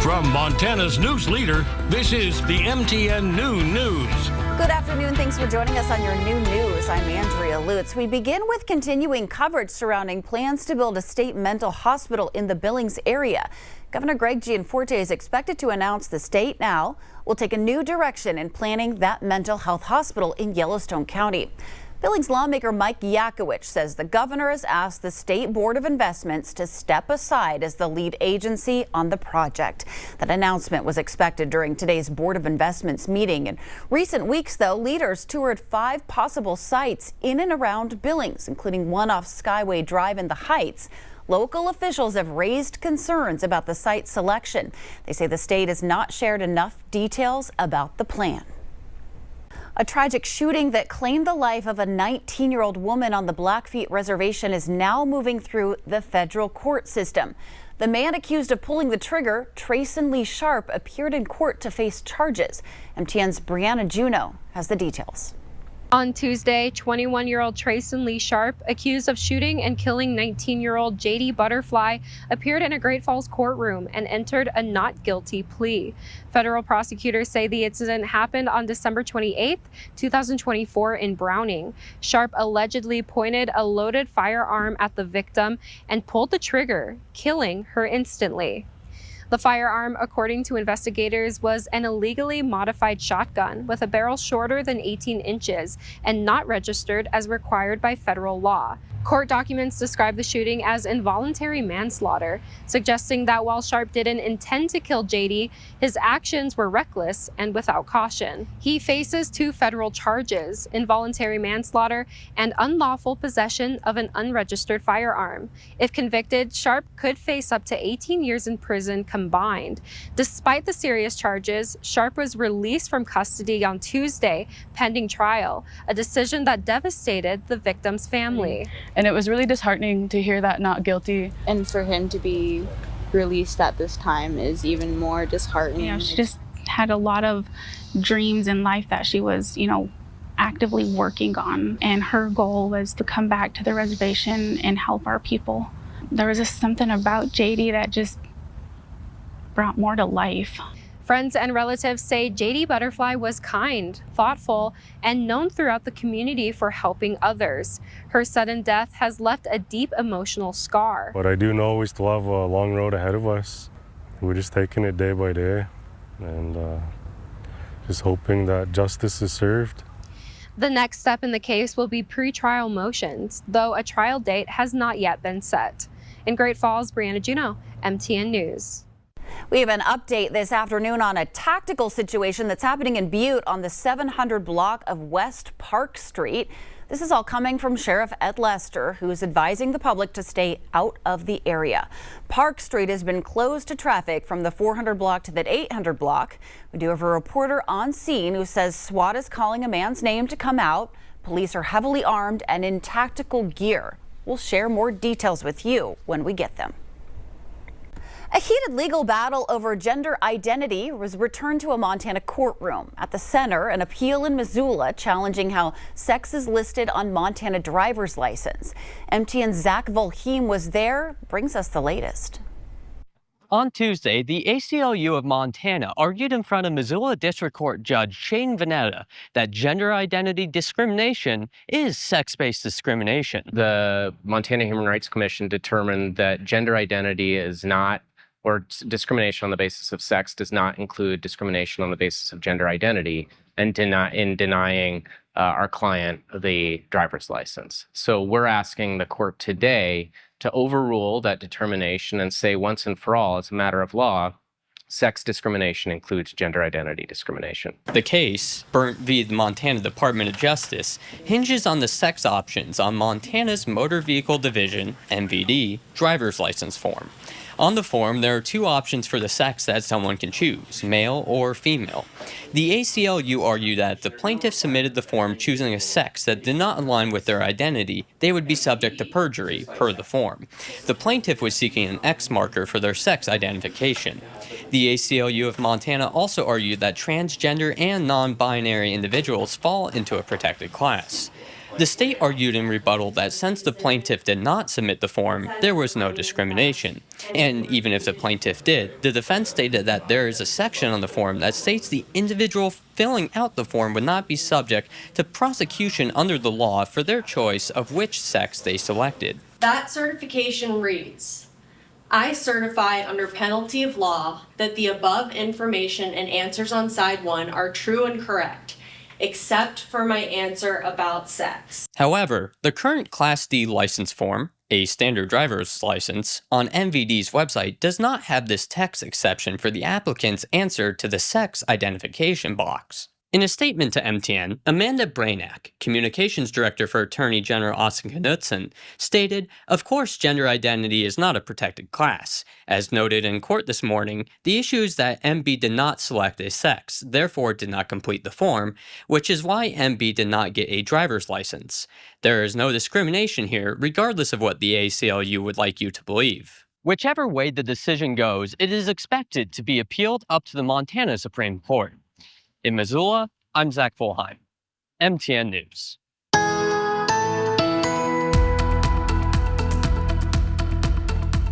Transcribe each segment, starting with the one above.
From Montana's news leader, this is the MTN Noon News. Good afternoon. Thanks for joining us on your new news. I'm Andrea Lutz. We begin with continuing coverage surrounding plans to build a state mental hospital in the Billings area. Governor Greg Gianforte is expected to announce the state now will take a new direction in planning that mental health hospital in Yellowstone County. Billings lawmaker Mike Yakowicz says the governor has asked the State Board of Investments to step aside as the lead agency on the project. That announcement was expected during today's Board of Investments meeting. In recent weeks, though, leaders toured 5 possible sites in and around Billings, including one off Skyway Drive in the Heights. Local officials have raised concerns about the site selection. They say the state has not shared enough details about the plan. A tragic shooting that claimed the life of a 19-year-old woman on the Blackfeet Reservation is now moving through the federal court system. The man accused of pulling the trigger, Trayson Lee Sharp, appeared in court to face charges. MTN's Brianna Juneau has the details. On Tuesday, 21-year-old Trayson Lee Sharp, accused of shooting and killing 19-year-old JD Butterfly, appeared in a Great Falls courtroom and entered a not guilty plea. Federal prosecutors say the incident happened on December 28, 2024 in Browning. Sharp allegedly pointed a loaded firearm at the victim and pulled the trigger, killing her instantly. The firearm, according to investigators, was an illegally modified shotgun with a barrel shorter than 18 inches and not registered as required by federal law. Court documents describe the shooting as involuntary manslaughter, suggesting that while Sharp didn't intend to kill JD, his actions were reckless and without caution. He faces 2 federal charges, involuntary manslaughter and unlawful possession of an unregistered firearm. If convicted, Sharp could face up to 18 years in prison combined. Despite the serious charges, Sharp was released from custody on Tuesday, pending trial, a decision that devastated the victim's family. And it was really disheartening to hear that not guilty. And for him to be released at this time is even more disheartening. You know, she just had a lot of dreams in life that she was, actively working on. And her goal was to come back to the reservation and help our people. There was just something about JD that just brought more to life. Friends and relatives say JD Butterfly was kind, thoughtful, and known throughout the community for helping others. Her sudden death has left a deep emotional scar. But I do know we still have a long road ahead of us. We're just taking it day by day and just hoping that justice is served. The next step in the case will be pre-trial motions, though a trial date has not yet been set. In Great Falls, Brianna Juneau, MTN News. We have an update this afternoon on a tactical situation that's happening in Butte on the 700 block of West Park Street. This is all coming from Sheriff Ed Lester, who is advising the public to stay out of the area. Park Street has been closed to traffic from the 400 block to the 800 block. We do have a reporter on scene who says SWAT is calling a man's name to come out. Police are heavily armed and in tactical gear. We'll share more details with you when we get them. A heated legal battle over gender identity was returned to a Montana courtroom. At the center, an appeal in Missoula challenging how sex is listed on Montana driver's license. MTN's Zach Volheim was there, brings us the latest. On Tuesday, the ACLU of Montana argued in front of Missoula District Court Judge Shane Vanetta that gender identity discrimination is sex-based discrimination. The Montana Human Rights Commission determined that gender identity is not, or discrimination on the basis of sex does not include discrimination on the basis of gender identity, and in denying our client the driver's license. So we're asking the court today to overrule that determination and say once and for all, as a matter of law, sex discrimination includes gender identity discrimination. The case, burnt via the Montana Department of Justice, hinges on the sex options on Montana's Motor Vehicle Division, MVD, driver's license form. On the form, there are 2 options for the sex that someone can choose, male or female. The ACLU argued that if the plaintiff submitted the form choosing a sex that did not align with their identity, they would be subject to perjury, per the form. The plaintiff was seeking an X marker for their sex identification. The ACLU of Montana also argued that transgender and non-binary individuals fall into a protected class. The state argued in rebuttal that since the plaintiff did not submit the form, there was no discrimination. And even if the plaintiff did, the defense stated that there is a section on the form that states the individual filling out the form would not be subject to prosecution under the law for their choice of which sex they selected. That certification reads, I certify under penalty of law that the above information and answers on side 1 are true and correct, except for my answer about sex. However, the current Class D license form, a standard driver's license, on MVD's website does not have this text exception for the applicant's answer to the sex identification box. In a statement to MTN, Amanda Brainack, Communications Director for Attorney General Austin Knudsen, stated, "Of course, gender identity is not a protected class. As noted in court this morning, the issue is that MB did not select a sex, therefore did not complete the form, which is why MB did not get a driver's license. There is no discrimination here, regardless of what the ACLU would like you to believe." Whichever way the decision goes, it is expected to be appealed up to the Montana Supreme Court. In Missoula, I'm Zach Fulheim, MTN News.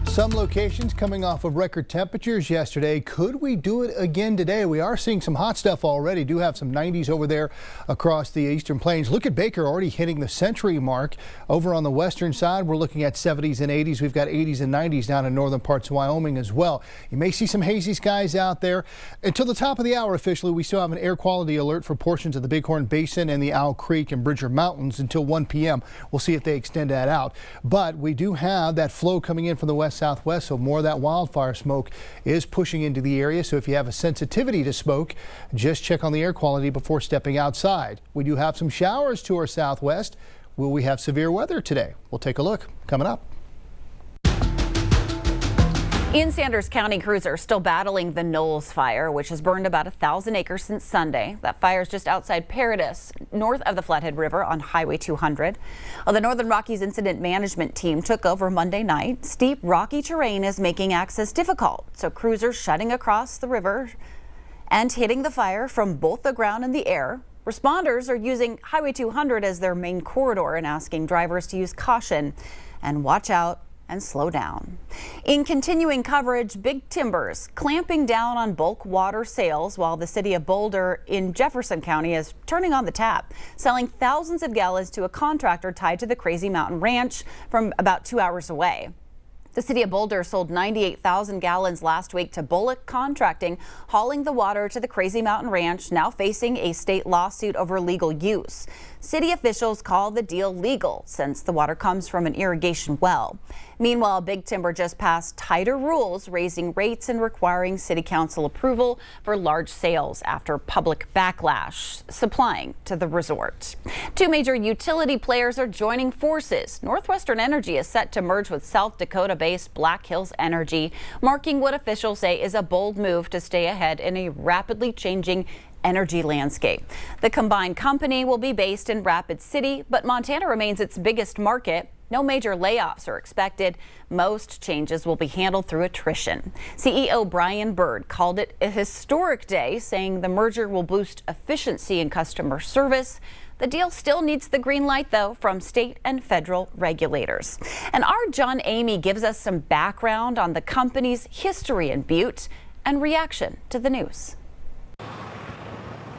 Some locations coming off of record temperatures yesterday. Could we do it again today? We are seeing some hot stuff already. Do have some 90s over there across the eastern plains. Look at Baker already hitting the century mark. Over on the western side, we're looking at 70s and 80s. We've got 80s and 90s down in northern parts of Wyoming as well. You may see some hazy skies out there. Until the top of the hour officially, we still have an air quality alert for portions of the Bighorn Basin and the Owl Creek and Bridger Mountains until 1 p.m. We'll see if they extend that out. But we do have that flow coming in from the west-southwest, so more of that wildfire smoke is pushing into the area. So if you have a sensitivity to smoke, just check on the air quality before stepping outside. We do have some showers to our southwest. Will we have severe weather today? We'll take a look coming up. In Sanders County, crews are still battling the Knowles fire, which has burned about 1,000 acres since Sunday. That fire is just outside Paradis, north of the Flathead River on Highway 200. Well, the Northern Rockies Incident Management Team took over Monday night. Steep, rocky terrain is making access difficult, so crews are shutting across the river and hitting the fire from both the ground and the air. Responders are using Highway 200 as their main corridor and asking drivers to use caution and watch out and slow down. In continuing coverage, Big Timber's clamping down on bulk water sales while the city of Boulder in Jefferson County is turning on the tap, selling thousands of gallons to a contractor tied to the Crazy Mountain Ranch from about 2 hours away. The city of Boulder sold 98,000 gallons last week to Bullock Contracting, hauling the water to the Crazy Mountain Ranch, now facing a state lawsuit over legal use. City officials call the deal legal since the water comes from an irrigation well. Meanwhile, Big Timber just passed tighter rules, raising rates and requiring city council approval for large sales after public backlash supplying to the resort. Two major utility players are joining forces. Northwestern Energy is set to merge with South Dakota-based Black Hills Energy, marking what officials say is a bold move to stay ahead in a rapidly changing energy landscape. The combined company will be based in Rapid City, but Montana remains its biggest market. No major layoffs are expected. Most changes will be handled through attrition. CEO Brian Bird called it a historic day, saying the merger will boost efficiency and customer service. The deal still needs the green light, though, from state and federal regulators. And our John Amy gives us some background on the company's history in Butte and reaction to the news.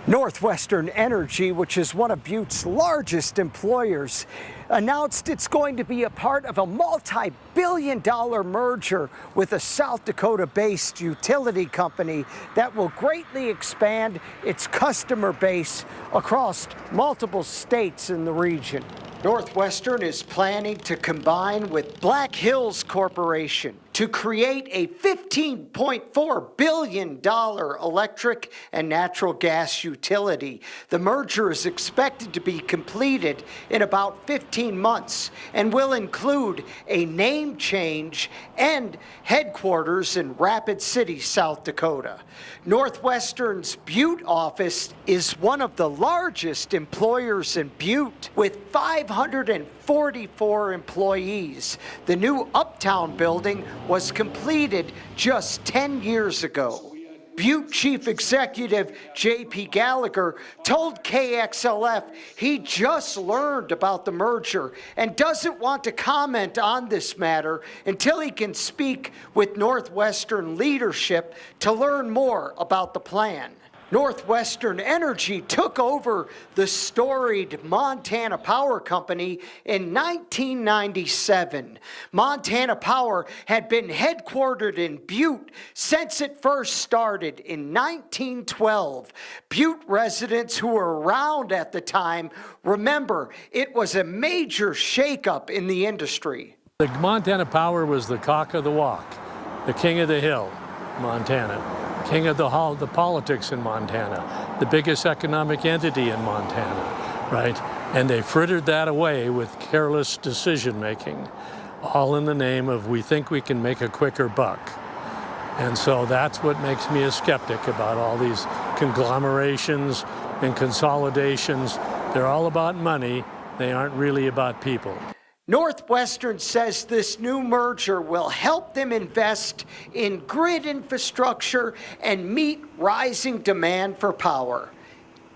Northwestern Energy, which is one of Butte's largest employers, announced it's going to be a part of a multi-billion-dollar merger with a South Dakota-based utility company that will greatly expand its customer base across multiple states in the region. Northwestern is planning to combine with Black Hills Corporation to create a $15.4 billion electric and natural gas utility. The merger is expected to be completed in about 15 months and will include a name change and headquarters in Rapid City, South Dakota. Northwestern's Butte office is one of the largest employers in Butte with 544 employees. The new Uptown building was completed just 10 years ago. Butte Chief Executive J.P. Gallagher told KXLF he just learned about the merger and doesn't want to comment on this matter until he can speak with Northwestern leadership to learn more about the plan. Northwestern Energy took over the storied Montana Power Company in 1997. Montana Power had been headquartered in Butte since it first started in 1912. Butte residents who were around at the time remember it was a major shakeup in the industry. The Montana Power was the cock of the walk, the king of the hill, Montana. King of the politics in Montana, the biggest economic entity in Montana, right? And they frittered that away with careless decision-making, all in the name of we think we can make a quicker buck. And so that's what makes me a skeptic about all these conglomerations and consolidations. They're all about money. They aren't really about people. Northwestern says this new merger will help them invest in grid infrastructure and meet rising demand for power.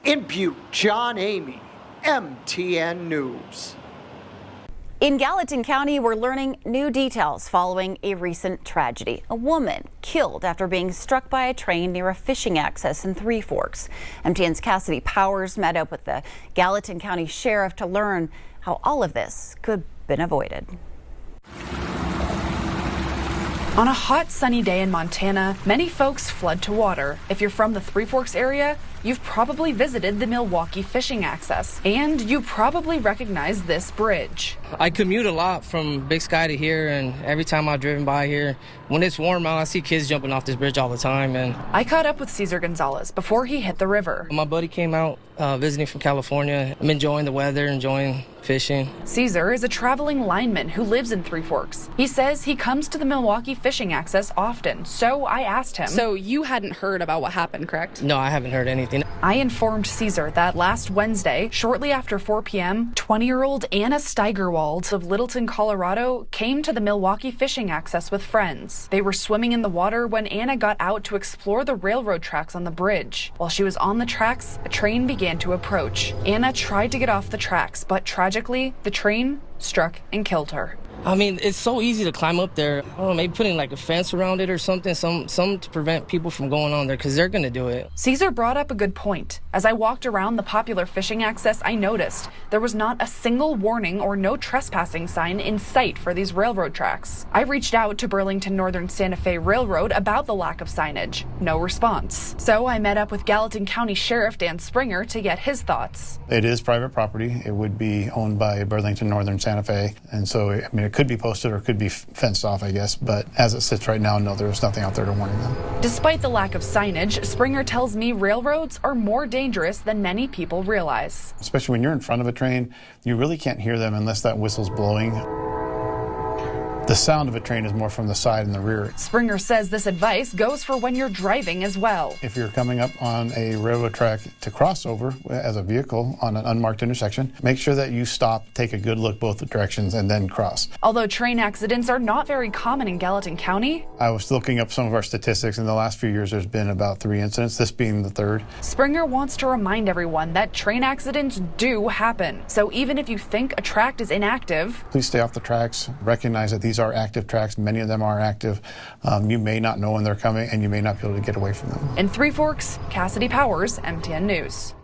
In Butte, John Amy, MTN News. In Gallatin County, we're learning new details following a recent tragedy. A woman killed after being struck by a train near a fishing access in Three Forks. MTN's Cassidy Powers met up with the Gallatin County Sheriff to learn how all of this could have been avoided. On a hot, sunny day in Montana, many folks flood to water. If you're from the Three Forks area, you've probably visited the Milwaukee fishing access, and you probably recognize this bridge. I commute a lot from Big Sky to here, and every time I've driven by here, when it's warm out, I see kids jumping off this bridge all the time. And I caught up with Cesar Gonzalez before he hit the river. My buddy came out visiting from California. I'm enjoying the weather, enjoying fishing. Cesar is a traveling lineman who lives in Three Forks. He says he comes to the Milwaukee fishing access often, so I asked him. So you hadn't heard about what happened, correct? No, I haven't heard anything. I informed Cesar that last Wednesday, shortly after 4 p.m., 20-year-old Anna Steigerwald of Littleton, Colorado, came to the Milwaukee fishing access with friends. They were swimming in the water when Anna got out to explore the railroad tracks on the bridge. While she was on the tracks, a train began to approach. Anna tried to get off the tracks, but tragically, the train struck and killed her. I mean, it's so easy to climb up there. I don't know, maybe putting like a fence around it or something, some to prevent people from going on there, because they're going to do it. Cesar brought up a good point. As I walked around the popular fishing access, I noticed there was not a single warning or no trespassing sign in sight for these railroad tracks. I reached out to Burlington Northern Santa Fe Railroad about the lack of signage. No response. So I met up with Gallatin County Sheriff Dan Springer to get his thoughts. It is private property. It would be owned by Burlington Northern Santa Fe. And so, I mean, it could be posted or it could be fenced off, I guess. But as it sits right now, no, there's nothing out there to warn them. Despite the lack of signage, Springer tells me railroads are more dangerous than many people realize. Especially when you're in front of a train, you really can't hear them unless that whistle's blowing. The sound of a train is more from the side and the rear. Springer says this advice goes for when you're driving as well. If you're coming up on a railroad track to cross over as a vehicle on an unmarked intersection, make sure that you stop, take a good look both directions, and then cross. Although train accidents are not very common in Gallatin County, I was looking up some of our statistics. In the last few years, there's been about 3 incidents, this being the third. Springer wants to remind everyone that train accidents do happen. So even if you think a track is inactive, please stay off the tracks. Recognize that these are active tracks. Many of them are active. You may not know when they're coming, and you may not be able to get away from them. In Three Forks, Cassidy Powers, MTN News.